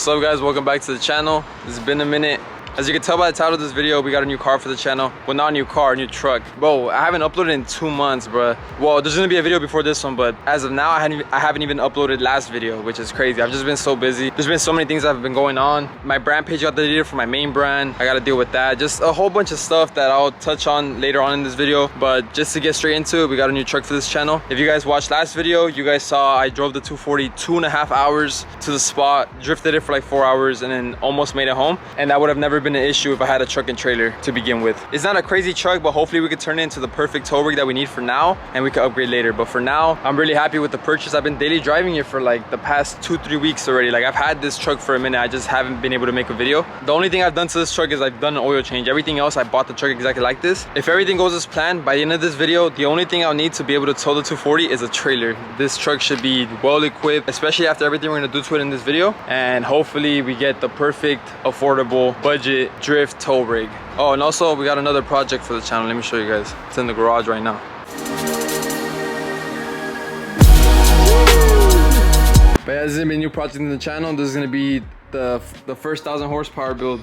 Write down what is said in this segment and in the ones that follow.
What's up guys, welcome back to the channel. It's been a minute. As you can tell by the title of this video, we got a new car for the channel. Well, not a new car, a new truck. Bro, I haven't uploaded in 2 months, bro. Well, there's gonna be a video before this one, but as of now, I haven't even uploaded last video, which is crazy. I've just been so busy. There's been so many things that have been going on. My brand page got deleted for my main brand. I gotta deal with that. Just a whole bunch of stuff that I'll touch on later on in this video. But just to get straight into it, we got a new truck for this channel. If you guys watched last video, you guys saw I drove the 240 2.5 hours to the spot, drifted it for like 4 hours, and then almost made it home. And that would have never been an issue if I had a truck and trailer to begin with. It's not a crazy truck, but hopefully we could turn it into the perfect tow rig that we need for now, and we could upgrade later. But for now, I'm really happy with the purchase. I've been daily driving it for like the past 2-3 weeks already. Like, I've had this truck for a minute. I just haven't been able to make a video. The only thing I've done to this truck is I've done an oil change. Everything else, I bought the truck exactly like this. If everything goes as planned, by the end of this video, the only thing I'll need to be able to tow the 240 is a trailer. This truck should be well equipped, especially after everything we're gonna do to it in this video. And hopefully we get the perfect, affordable, budget drift tow rig. Oh, and also we got another project for the channel. Let me show you guys. It's in the garage right now. But yeah, this is gonna be a new project in the channel. This is gonna be the first 1,000 horsepower build.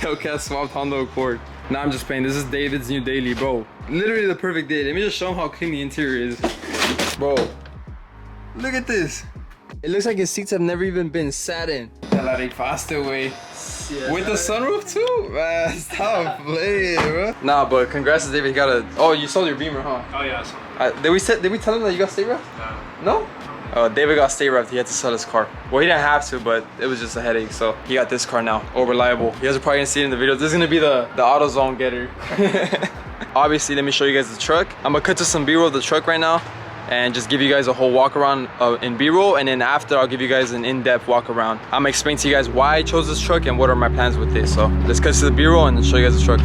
Hellcat swapped Honda Accord. Nah, I'm just playing. This is David's new daily, bro. Literally the perfect day. Let me just show him how clean the interior is. Bro, look at this. It looks like his seats have never even been sat in. La faster way. Yeah, with the sunroof too? Man, stop playing, bro. Nah, but congrats to David. He got a... Oh, you sold your Beamer, huh? Oh yeah, I saw it. Did we tell him that you got stay wrapped? No? Oh, David got stay wrapped. He had to sell his car. Well, he didn't have to, but it was just a headache. So he got this car now. Oh, reliable. You guys are probably gonna see it in the video. This is gonna be the AutoZone getter. Obviously, let me show you guys the truck. I'm gonna cut to some B-roll of the truck right now and just give you guys a whole walk around in B-roll, and then after I'll give you guys an in-depth walk around. I'm gonna explain to you guys why I chose this truck and what are my plans with this. So let's cut to the B-roll and show you guys the truck.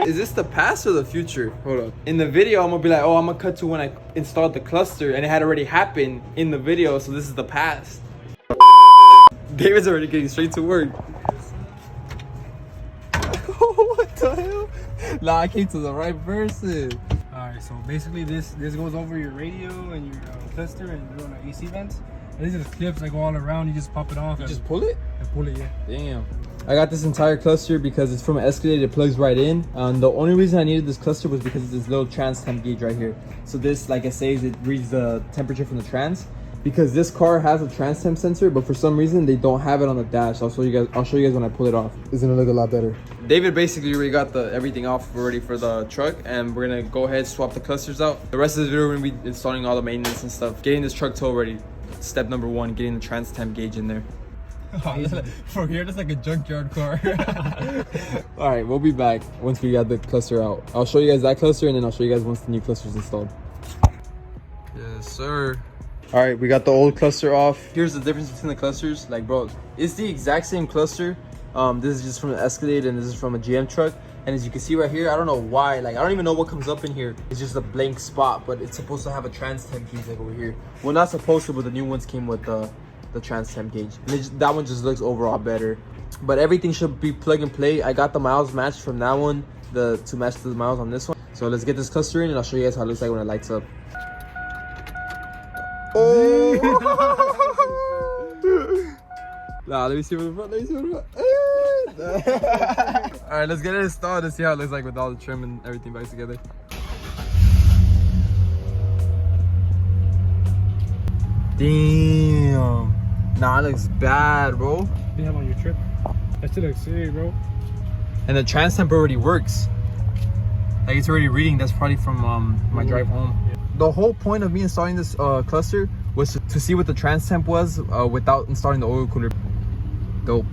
Is this the past or the future? Hold up. In the video, I'm gonna be like, oh, I'm gonna cut to when I installed the cluster, and it had already happened in the video, so this is the past. David's already getting straight to work. What the hell? Nah, I came to the right person. Alright, so basically this goes over your radio and your cluster and your AC vents. And these are the clips that go all around. You just pop it off. You just pull it? And pull it, yeah. Damn. I got this entire cluster because it's from an Escalade. It plugs right in. The only reason I needed this cluster was because of this little trans temp gauge right here. So this, like it says, it reads the temperature from the trans. Because this car has a trans temp sensor, but for some reason they don't have it on the dash. I'll show you guys when I pull it off. It's gonna look a lot better. David basically already got everything off already for the truck, and we're gonna go ahead and swap the clusters out. The rest of this video we're gonna be installing all the maintenance and stuff. Getting this truck tow ready. Step number 1, getting the trans temp gauge in there. For here, that's like a junkyard car. All right, we'll be back once we got the cluster out. I'll show you guys that cluster, and then I'll show you guys once the new cluster is installed. Yes, sir. All right, we got the old cluster off. Here's the difference between the clusters. Like, bro, it's the exact same cluster. This is just from an Escalade, and this is from a GM truck. And as you can see right here, I don't know why, like I don't even know what comes up in here. It's just a blank spot, but it's supposed to have a trans temp gauge like over here. Well, not supposed to, but the new ones came with the trans temp gauge. And that one just looks overall better. But everything should be plug and play. I got the miles matched from that one, to match the miles on this one. So let's get this cluster in, and I'll show you guys how it looks like when it lights up. Nah, let me see from the front. Let me see from the front. All right, let's get it installed and see how it looks like with all the trim and everything back together. Damn. Nah, it looks bad, bro. You have on your trip. That shit looks sick, bro. And the trans temp already works. Like it's already reading. That's probably from my drive home. Yeah. The whole point of me installing this cluster was to see what the trans temp was without installing the oil cooler. Dope.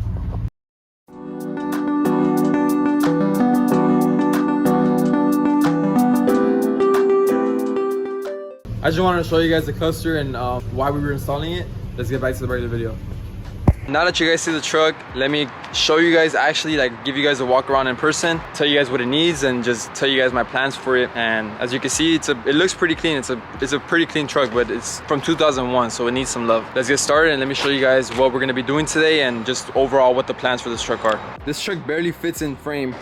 I just wanted to show you guys the cluster and why we were installing it. Let's get back to the regular video. Now that you guys see the truck, let me show you guys, actually like give you guys a walk around in person, tell you guys what it needs and just tell you guys my plans for it. And as you can see, it looks pretty clean. It's a pretty clean truck, but it's from 2001, so it needs some love. Let's get started and let me show you guys what we're gonna be doing today and just overall what the plans for this truck are. This truck barely fits in frame.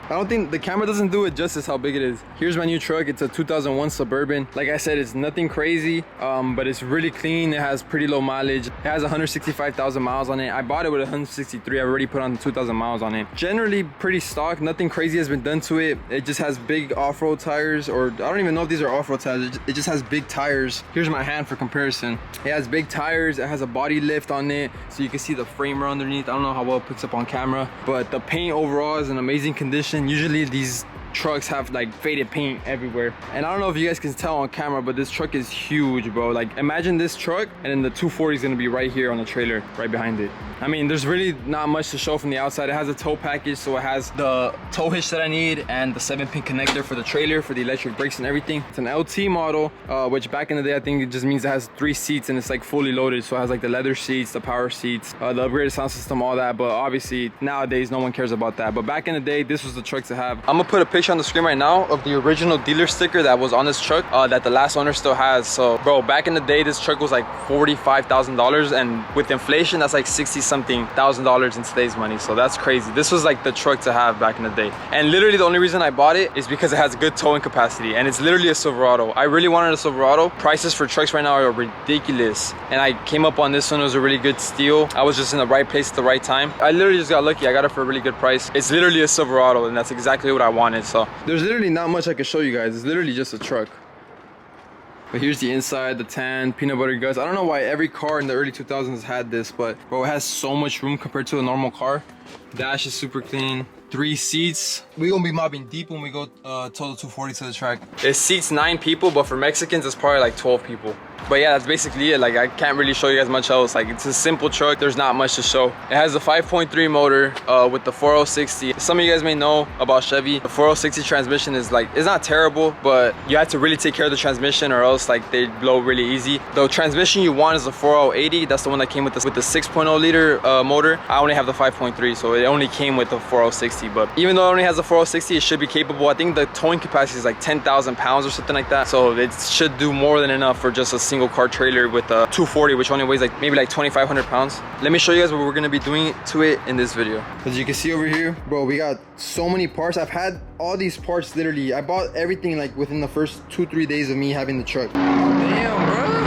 I don't think the camera doesn't do it justice how big it is. Here's my new truck. It's a 2001 Suburban. Like I said, it's nothing crazy, but it's really clean. It has pretty low mileage. It has 165,000 miles on it. I bought it with 163. I've already put on 2,000 miles on it. Generally pretty stock. Nothing crazy has been done to it. It just has big off-road tires, or I don't even know if these are off-road tires. It just has big tires. Here's my hand for comparison. It has big tires. It has a body lift on it, so you can see the framer underneath. I don't know how well it picks up on camera, but the paint overall is in amazing condition. Usually these trucks have like faded paint everywhere, and I don't know if you guys can tell on camera, but this truck is huge, bro. Like imagine this truck and then the 240 is gonna be right here on the trailer right behind it. I mean, there's really not much to show from the outside. It has a tow package, so it has the tow hitch that I need and the 7-pin connector for the trailer for the electric brakes and everything. It's an LT model, which back in the day I think it just means it has 3 seats and it's like fully loaded, so it has like the leather seats, the power seats, the upgraded sound system, all that. But obviously nowadays no one cares about that, but back in the day this was the truck to have. I'm gonna put a picture on the screen right now of the original dealer sticker that was on this truck that the last owner still has. So bro, back in the day this truck was like $45,000, and with inflation that's like $60-something thousand in today's money. So that's crazy. This was like the truck to have back in the day, and literally the only reason I bought it is because it has good towing capacity, and it's literally a Silverado. I really wanted a Silverado. Prices for trucks right now are ridiculous, and I came up on this one. It was a really good steal. I was just in the right place at the right time. I literally just got lucky. I got it for a really good price. It's literally a Silverado, and that's exactly what I wanted. So there's literally not much I can show you guys. It's literally just a truck. But here's the inside, the tan, peanut butter guts. I don't know why every car in the early 2000s had this, but bro, it has so much room compared to a normal car. Dash is super clean. 3 seats. We gonna be mobbing deep when we go total 240 to the track. It seats 9 people, but for Mexicans it's probably like 12 people. But yeah, that's basically it. Like I can't really show you guys much else. Like it's a simple truck. There's not much to show. It has a 5.3 motor with the 4060. Some of you guys may know about Chevy. The 4060 transmission is like, it's not terrible, but you have to really take care of the transmission or else like they blow really easy. The transmission you want is the 4080. That's the one that came with the 6.0 liter motor. I only have the 5.3, so it only came with the 4060. But even though it only has a 4060, it should be capable. I think the towing capacity is like 10,000 pounds or something like that. So it should do more than enough for just a single car trailer with a 240, which only weighs like maybe like 2,500 pounds. Let me show you guys what we're gonna be doing to it in this video. As you can see over here, bro, we got so many parts. I've had all these parts literally. I bought everything like within the first 2-3 days of me having the truck. Damn, bro.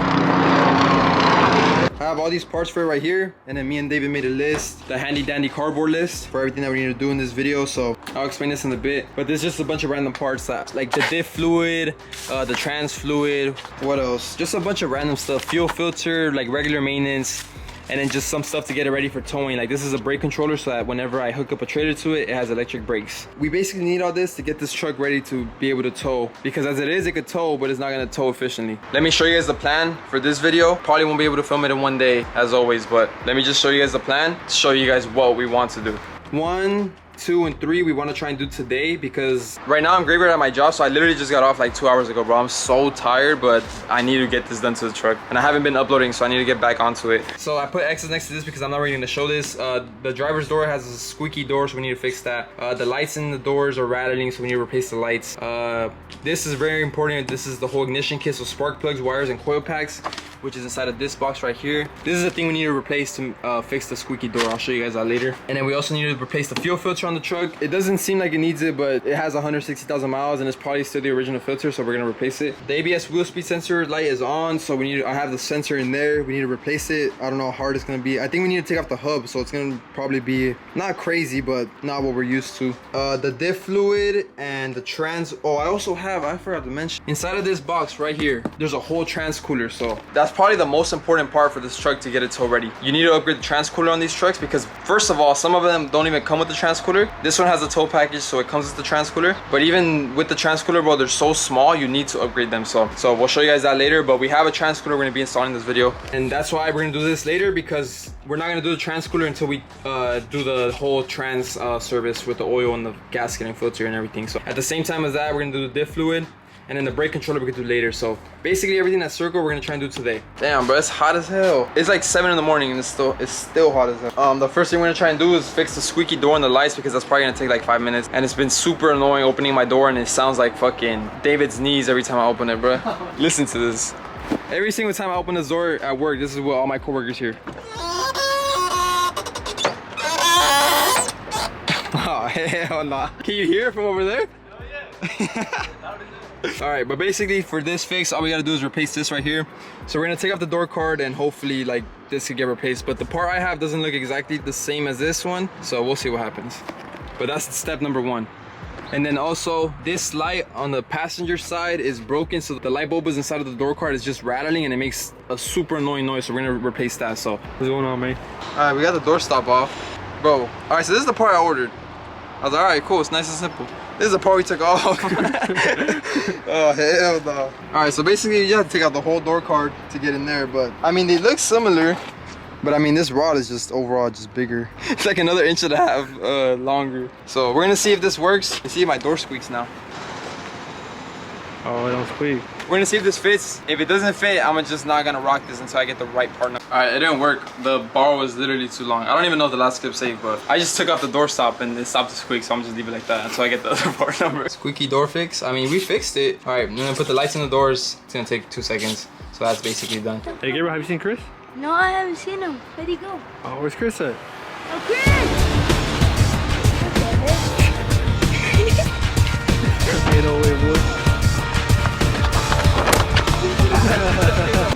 I have all these parts for it right here, and then me and David made a list, the handy dandy cardboard list for everything that we need to do in this video. So I'll explain this in a bit, but there's just a bunch of random parts that, like the diff fluid, the trans fluid, what else, just a bunch of random stuff, fuel filter, like regular maintenance, and then just some stuff to get it ready for towing. Like this is a brake controller, so that whenever I hook up a trailer to it, it has electric brakes. We basically need all this to get this truck ready to be able to tow, because as it is, it could tow, but it's not gonna tow efficiently. Let me show you guys the plan for this video. Probably won't be able to film it in one day as always, but let me just show you guys the plan to show you guys what we want to do. 1, 2, and 3 we want to try and do today, because right now I'm graveyard at my job, so I literally just got off like 2 hours ago, bro. I'm so tired, but I need to get this done to the truck, and I haven't been uploading, so I need to get back onto it. So I put X's next to this because I'm not really going to show this. The driver's door has a squeaky door, so we need to fix that. The lights in the doors are rattling, so we need to replace the lights. This is very important. This is the whole ignition kit, so spark plugs, wires, and coil packs. which is inside of this box right here. This is the thing we need to replace to fix the squeaky door. I'll show you guys that later. And then we also need to replace the fuel filter on the truck. It doesn't seem like it needs it, but it has 160,000 miles and it's probably still the original filter, so we're gonna replace it. The ABS wheel speed sensor light is on, so we need to, I have the sensor in there. We need to replace it. I don't know how hard it's gonna be. I think we need to take off the hub, so it's gonna probably be not crazy, but not what we're used to. The diff fluid and the trans. Oh, I also have, I forgot to mention, inside of this box right here, there's a whole trans cooler. So that's probably the most important part for this truck to get it tow ready. You need to upgrade the trans cooler on these trucks because first of all, some of them don't even come with the trans cooler. This one has a tow package, so it comes with the trans cooler. But even with the trans cooler, bro, they're so small, you need to upgrade them. So we'll show you guys that later. But we have a trans cooler we're gonna be installing in this video, and that's why we're gonna do this later, because we're not gonna do the trans cooler until we do the whole trans service with the oil and the gasket and filter and everything. So at the same time as that, we're gonna do the diff fluid, and then the brake controller we can do later. So basically everything that's circle we're gonna try and do today. Damn, bro, it's hot as hell. It's like 7 in the morning and it's still hot as hell. The first thing we're gonna try and do is fix the squeaky door and the lights, because that's probably gonna take like 5 minutes. And it's been super annoying opening my door, and it sounds like fucking David's knees every time I open it, bro. Listen to this. Every single time I open this door at work, this is what all my coworkers hear. Oh, hell nah. Can you hear it from over there? Oh, yeah. All right, but basically for this fix, all we gotta do is replace this right here. So we're gonna take off the door card and hopefully like this could get replaced. But the part I have doesn't look exactly the same as this one, so we'll see what happens. But that's step number 1. And then also this light on the passenger side is broken, so the light bulb is inside of the door card is just rattling and it makes a super annoying noise. So we're gonna replace that. So what's going on, man? All right, we got the door stop off, bro. All right, so this is the part I ordered. I was like, all right, cool, it's nice and simple. This is the part we took off. Oh, hell no. All right, so basically you have to take out the whole door card to get in there, but I mean, they look similar, but I mean, this rod is just overall just bigger. It's like another 1.5 inches longer. So we're gonna see if this works. You see if my door squeaks now. Oh, it don't squeak. We're gonna see if this fits. If it doesn't fit, I'm just not gonna rock this until I get the right partner. All right, it didn't work. The bar was literally too long. I don't even know if the last clip saved, but I just took off the door stop and it stopped the squeak, so I'm just leave it like that until I get the other part number. Squeaky door fix. I mean, we fixed it. All right, I'm gonna put the lights in the doors. It's gonna take 2 seconds. So that's basically done. Hey, Gabriel, have you seen Chris? No, I haven't seen him. Where'd he go? Oh, where's Chris at? Oh, Chris! Ain't no way, boy.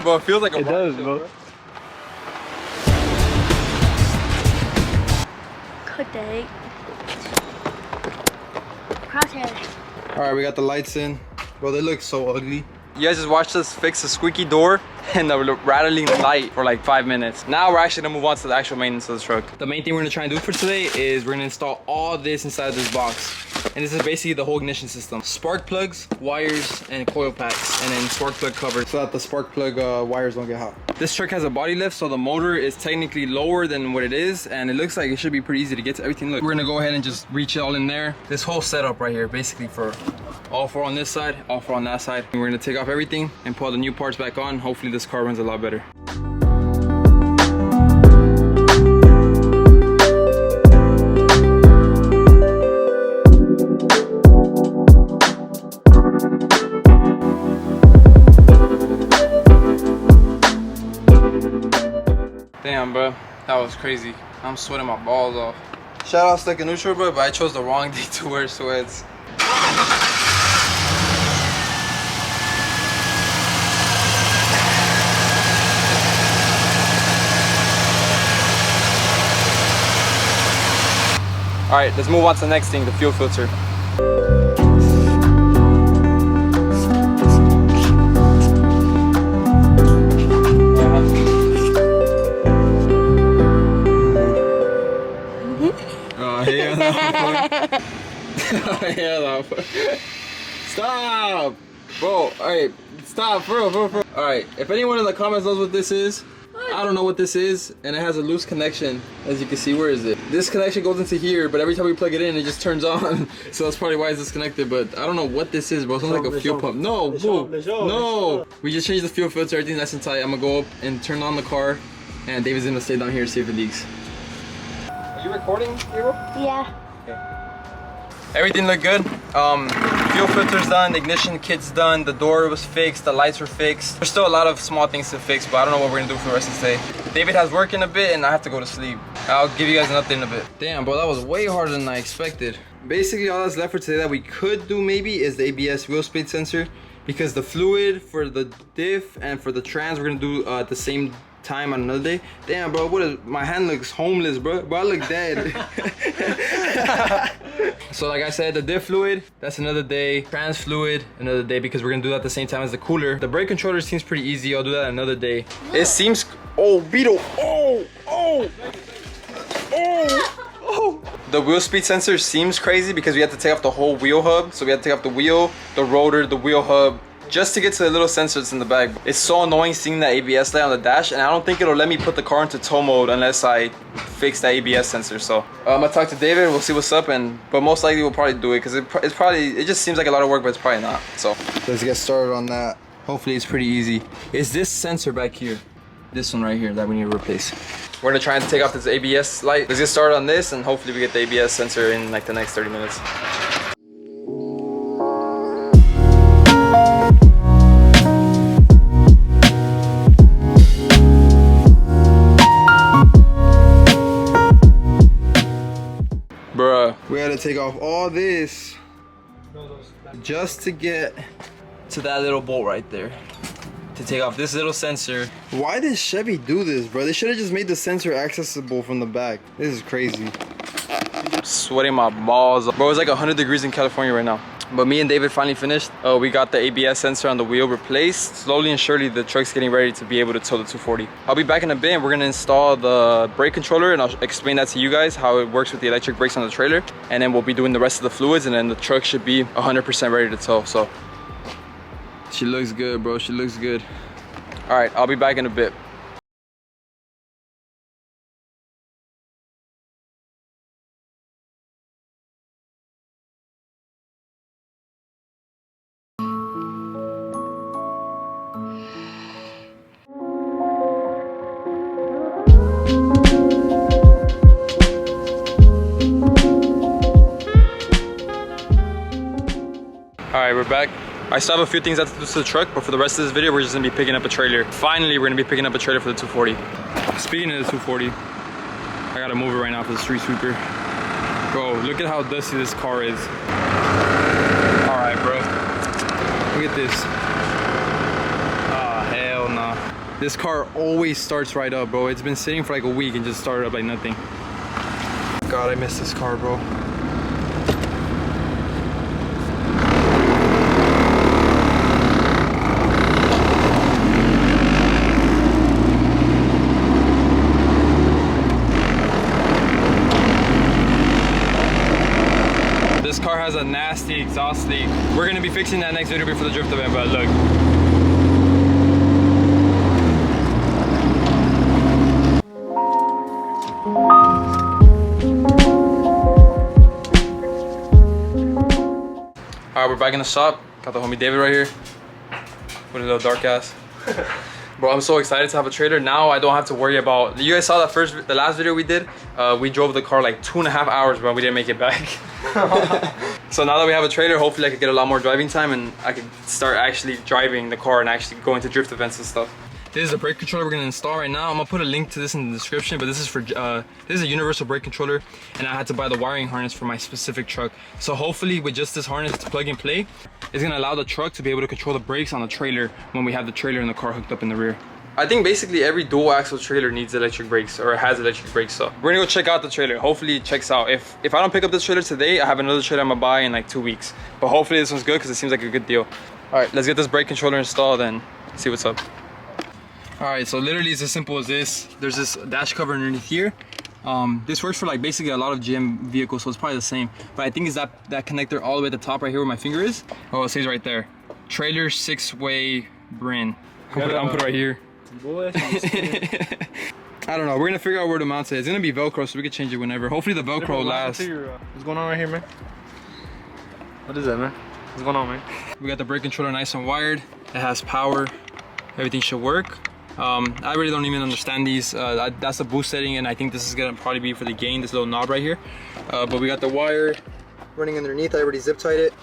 Bro, it feels like a It does, bro. Good day. Crosshair. All right, we got the lights in. Bro, they look so ugly. You guys just watched us fix the squeaky door and the rattling light for like 5 minutes. Now we're actually gonna move on to the actual maintenance of the truck. The main thing we're gonna try and do for today is we're gonna install all this inside of this box. And this is basically the whole ignition system. Spark plugs, wires, and coil packs, and then spark plug cover so that the spark plug wires don't get hot. This truck has a body lift, so the motor is technically lower than what it is, and it looks like it should be pretty easy to get to everything. Look, we're gonna go ahead and just reach it all in there. This whole setup right here, basically for all 4 on this side, all 4 on that side. And we're gonna take off everything and put all the new parts back on. Hopefully this car runs a lot better. Damn, bro, that was crazy. I'm sweating my balls off. Shout out Stuck in Neutral, bro, but I chose the wrong day to wear sweats. All right, let's move on to the next thing, the fuel filter. Stop, bro. All right, stop, bro. All right, if anyone in the comments knows what this is, I don't know what this is, and it has a loose connection. As you can see, where is it? This connection goes into here, but every time we plug it in, it just turns on. So that's probably why it's disconnected. But I don't know what this is, bro. It sounds like a fuel pump. No, no. We just changed the fuel filter. Everything's nice and tight. I'm gonna go up and turn on the car, and David's gonna stay down here to see if it leaks. Are you recording, Gabriel? Yeah. Everything looked good. Fuel fuel filter's done, the ignition kit's done, the door was fixed, the lights were fixed. There's still a lot of small things to fix, but I don't know what we're gonna do for the rest of the day. David has work in a bit and I have to go to sleep. I'll give you guys an update in a bit. Damn, bro, that was way harder than I expected. Basically, all that's left for today that we could do maybe is the ABS wheel speed sensor, because the fluid for the diff and for the trans we're gonna do at the same time on another day. Damn, bro, my hand looks homeless, bro. Bro, I look dead. So like I said, the diff fluid, that's another day. Trans fluid, another day, because we're gonna do that at the same time as the cooler. The brake controller seems pretty easy. I'll do that another day. It seems, oh, Beetle, oh. The wheel speed sensor seems crazy because we have to take off the whole wheel hub. So we have to take off the wheel, the rotor, the wheel hub, just to get to the little sensor that's in the back. It's so annoying seeing that ABS light on the dash, and I don't think it'll let me put the car into tow mode unless I fix that ABS sensor. So I'm gonna talk to David, we'll see what's up, but most likely we'll probably do it because it just seems like a lot of work, but it's probably not. So let's get started on that. Hopefully it's pretty easy. Is this sensor back here? This one right here that we need to replace. We're gonna try and take off this ABS light. Let's get started on this and hopefully we get the ABS sensor in like the next 30 minutes. Bruh, we had to take off all this just to get to that little bolt right there. To take off this little sensor. Why did Chevy do this, bro? They should have just made the sensor accessible from the back. This is crazy. I'm sweating my balls. Bro, it's like 100 degrees in California right now. But me and David finally finished. We got the ABS sensor on the wheel replaced. Slowly and surely, the truck's getting ready to be able to tow the 240. I'll be back in a bit and we're gonna install the brake controller and I'll explain that to you guys, how it works with the electric brakes on the trailer. And then we'll be doing the rest of the fluids and then the truck should be 100% ready to tow. So she looks good, bro. She looks good. All right, I'll be back in a bit. All right, we're back. I still have a few things I have to do to the truck, but for the rest of this video, we're just gonna be picking up a trailer. Finally, we're gonna be picking up a trailer for the 240. Speaking of the 240, I gotta move it right now for the street sweeper. Bro, look at how dusty this car is. All right, bro. Look at this. Ah, hell nah. This car always starts right up, bro. It's been sitting for like a week and just started up like nothing. God, I miss this car, bro. This car has a nasty exhaust leak. We're gonna be fixing that next video before the drift event, but look. All right, we're back in the shop. Got the homie David right here with a little dark ass. Bro, I'm so excited to have a trailer. Now I don't have to worry about, you guys saw the last video we did? We drove the car like 2.5 hours, but we didn't make it back. So now that we have a trailer, hopefully I could get a lot more driving time and I could start actually driving the car and actually going to drift events and stuff. This is a brake controller we're gonna install right now. I'm gonna put a link to this in the description, but this is for this is a universal brake controller, and I had to buy the wiring harness for my specific truck. So hopefully with just this harness to plug and play, it's gonna allow the truck to be able to control the brakes on the trailer when we have the trailer and the car hooked up in the rear. I think basically every dual axle trailer needs electric brakes or has electric brakes. So we're gonna go check out the trailer. Hopefully it checks out. If I don't pick up this trailer today, I have another trailer I'm gonna buy in like 2 weeks. But hopefully this one's good because it seems like a good deal. All right, let's get this brake controller installed and see what's up. All right, so literally it's as simple as this. There's this dash cover underneath here. This works for like basically a lot of GM vehicles, so it's probably the same. But I think it's that connector all the way at the top right here where my finger is. Oh, it says right there. Trailer 6-way Brin. I'm put it right here. I don't know. We're gonna figure out where to mount it. It's gonna be Velcro, so we can change it whenever. Hopefully the Velcro lasts. What's going on right here, man? What is that, man? What's going on, man? We got the brake controller nice and wired. It has power. Everything should work. I really don't even understand these. That's the boost setting, and I think this is gonna probably be for the gain, this little knob right here. But we got the wire running underneath. I already zip tied it.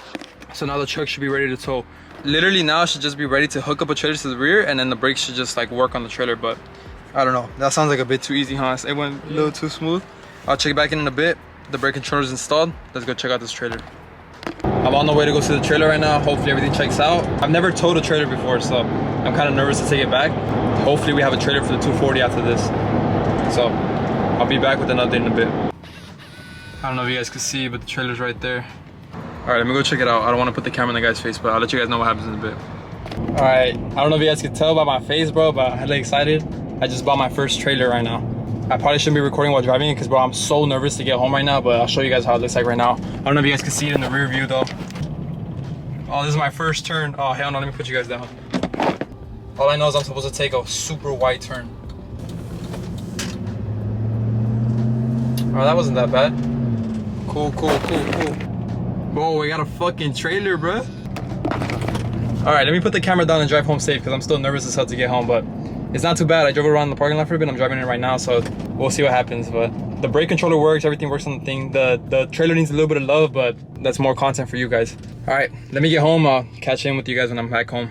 So now the truck should be ready to tow. Literally now it should just be ready to hook up a trailer to the rear, and then the brakes should just like work on the trailer. But I don't know, that sounds like a bit too easy, huh? It went a little too smooth. I'll check it back in a bit. The brake controller is installed. Let's go check out this trailer. I'm on the way to go see the trailer right now. Hopefully everything checks out. I've never towed a trailer before, so I'm kind of nervous to take it back. Hopefully we have a trailer for the 240 after this. So I'll be back with an update in a bit. I don't know if you guys can see, but the trailer's right there. All right, let me go check it out. I don't want to put the camera in the guy's face, but I'll let you guys know what happens in a bit. All right, I don't know if you guys can tell by my face, bro, but I'm hella excited. I just bought my first trailer right now. I probably shouldn't be recording while driving it because, bro, I'm so nervous to get home right now, but I'll show you guys how it looks like right now. I don't know if you guys can see it in the rear view, though. Oh, this is my first turn. Oh, hell no, let me put you guys down. All I know is I'm supposed to take a super wide turn. Oh, that wasn't that bad. Cool. Whoa, we got a fucking trailer, bro. All right, let me put the camera down and drive home safe because I'm still nervous as hell to get home, but it's not too bad. I drove around the parking lot for a bit. I'm driving it right now, so we'll see what happens. But the brake controller works. Everything works on the thing. The trailer needs a little bit of love, but that's more content for you guys. All right, let me get home. I'll catch in with you guys when I'm back home.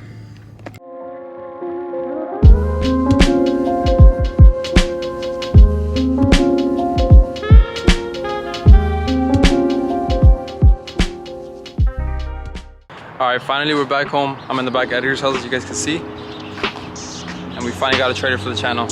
All right, finally we're back home. I'm in the back editor's house, as you guys can see. And we finally got a trailer for the channel.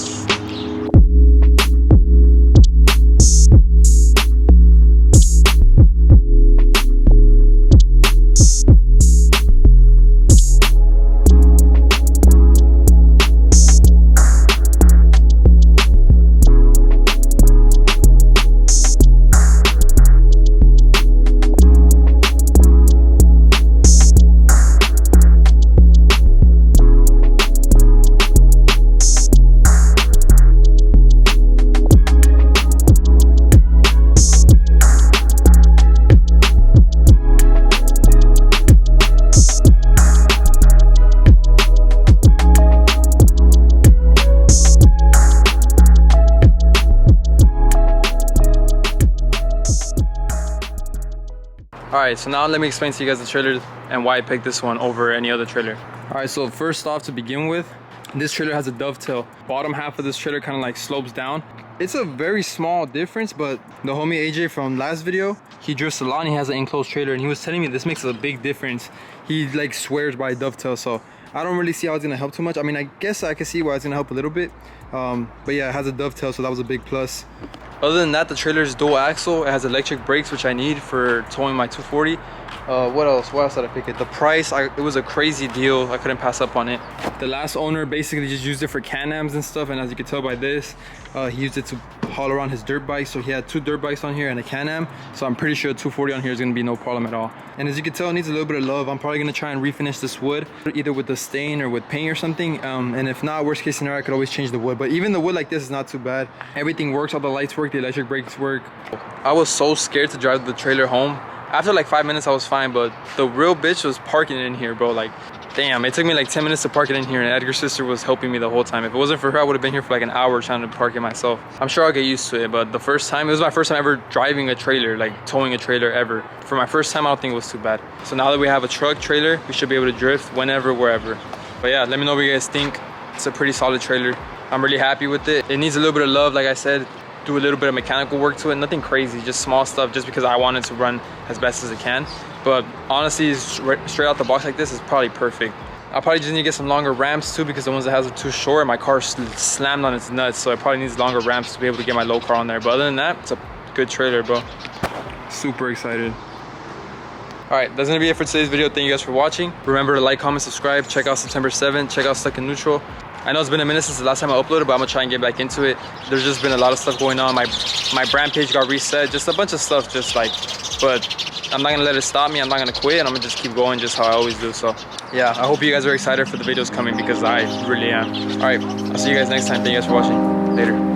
All right, so now let me explain to you guys the trailer and why I picked this one over any other trailer. All right, so first off, to begin with, this trailer has a dovetail. Bottom half of this trailer kind of like slopes down. It's a very small difference, but the homie AJ from last video, he drifts a lot and he has an enclosed trailer, and he was telling me this makes a big difference. He like swears by dovetail, so I don't really see how it's gonna help too much. I mean, I guess I can see why it's gonna help a little bit, but yeah, it has a dovetail, so that was a big plus. Other than that, the trailer is dual axle. It has electric brakes, which I need for towing my 240. What else did I pick it? The price, it was a crazy deal. I couldn't pass up on it. The last owner basically just used it for Can-Ams and stuff, and as you can tell by this, he used it to haul around his dirt bike. So he had 2 dirt bikes on here and a Can-Am, so I'm pretty sure a 240 on here is gonna be no problem at all. And as you can tell, it needs a little bit of love. I'm probably gonna try and refinish this wood, either with the stain or with paint or something, and if not, worst case scenario, I could always change the wood. But even the wood like this is not too bad. Everything works, all the lights work, the electric brakes work. I was so scared to drive the trailer home. After like 5 minutes I was fine, but the real bitch was parking it in here, bro. Like, damn, it took me like 10 minutes to park it in here, and Edgar's sister was helping me the whole time. If it wasn't for her, I would have been here for like an hour trying to park it myself. I'm sure I'll get used to it, but the first time, it was my first time ever driving a trailer, like towing a trailer ever. For my first time, I don't think it was too bad. So now that we have a truck trailer, we should be able to drift whenever, wherever. But yeah, let me know what you guys think. It's a pretty solid trailer. I'm really happy with it. It needs a little bit of love, like I said. Do a little bit of mechanical work to it, nothing crazy, just small stuff, just because I want it to run as best as it can. But honestly, straight out the box like this is probably perfect. I'll probably just need to get some longer ramps too, because the ones that has are too short. My car slammed on its nuts, so it probably needs longer ramps to be able to get my low car on there. But other than that, it's a good trailer, bro. Super excited. All right, that's gonna be it for today's video. Thank you guys for watching. Remember to like, comment, subscribe. Check out September 7th. Check out Stuck in Neutral. I know it's been a minute since the last time I uploaded, but I'm gonna try and get back into it. There's just been a lot of stuff going on. My brand page got reset, just a bunch of stuff, just like, but I'm not gonna let it stop me. I'm not gonna quit, and I'm gonna just keep going just how I always do. So yeah, I hope you guys are excited for the videos coming, because I really am. All right, I'll see you guys next time. Thank you guys for watching. Later.